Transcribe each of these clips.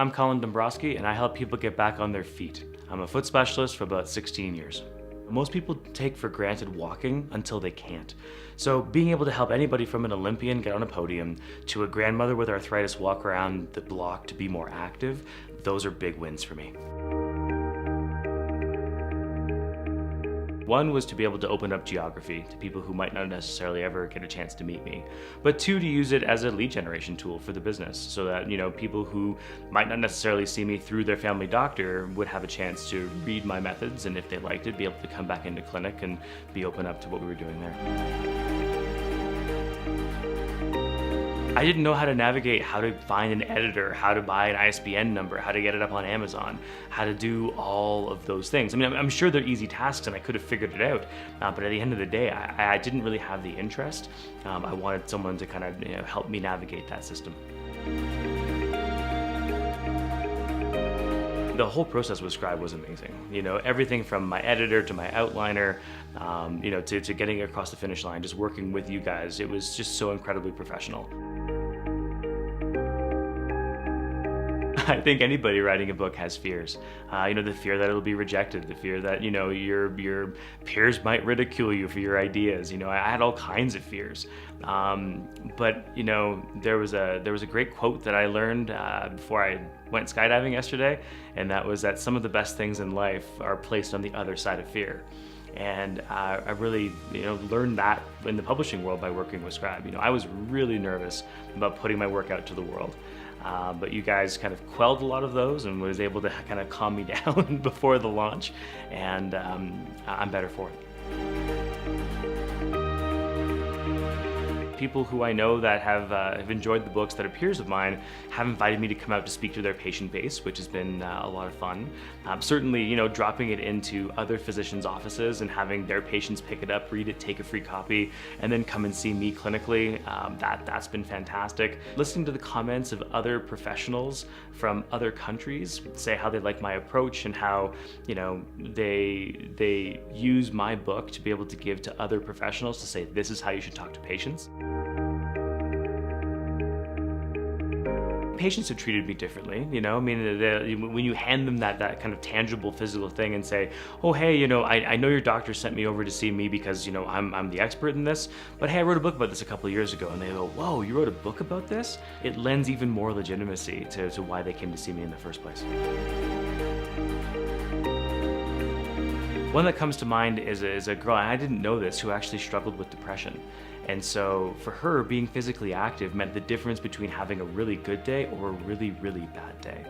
I'm Colin Dombroski, and I help people get back on their feet. I'm a foot specialist for about 16 years. Most people take for granted walking until they can't. So being able to help anybody from an Olympian get on a podium to a grandmother with arthritis walk around the block to be more active, those are big wins for me. One was to be able to open up geography to people who might not necessarily ever get a chance to meet me. But two, to use it as a lead generation tool for the business so that, people who might not necessarily see me through their family doctor would have a chance to read my methods, and if they liked it, be able to come back into clinic and be open up to what we were doing there. I didn't know how to navigate how to find an editor, how to buy an ISBN number, how to get it up on Amazon, how to do all of those things. I mean, I'm sure they're easy tasks and I could have figured it out, but at the end of the day, I didn't really have the interest. I wanted someone to kind of help me navigate that system. The whole process with Scribe was amazing. Everything from my editor to my outliner, to getting across the finish line, just working with you guys, it was just so incredibly professional. I think anybody writing a book has fears. The fear that it'll be rejected, the fear that, your peers might ridicule you for your ideas. I had all kinds of fears. But there was a great quote that I learned before I went skydiving yesterday, and that was that some of the best things in life are placed on the other side of fear. And I really, learned that in the publishing world by working with Scribe. I was really nervous about putting my work out to the world. But you guys kind of quelled a lot of those and was able to kind of calm me down before the launch, and I'm better for it. People who I know that have enjoyed the books that are peers of mine have invited me to come out to speak to their patient base, which has been a lot of fun. Certainly, dropping it into other physicians' offices and having their patients pick it up, read it, take a free copy, and then come and see me clinically, that's been fantastic. Listening to the comments of other professionals from other countries say how they like my approach and how, they use my book to be able to give to other professionals to say, this is how you should talk to patients. Patients have treated me differently, when you hand them that kind of tangible physical thing and say, oh, hey, I know your doctor sent me over to see me because, I'm the expert in this, but hey, I wrote a book about this a couple of years ago, and they go, whoa, you wrote a book about this? It lends even more legitimacy to why they came to see me in the first place. One that comes to mind is a girl, and I didn't know this, who actually struggled with depression. And so for her, being physically active meant the difference between having a really good day or a really, really bad day.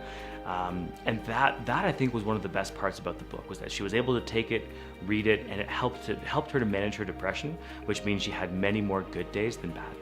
And that I think was one of the best parts about the book, was that she was able to take it, read it, and it helped her to manage her depression, which means she had many more good days than bad.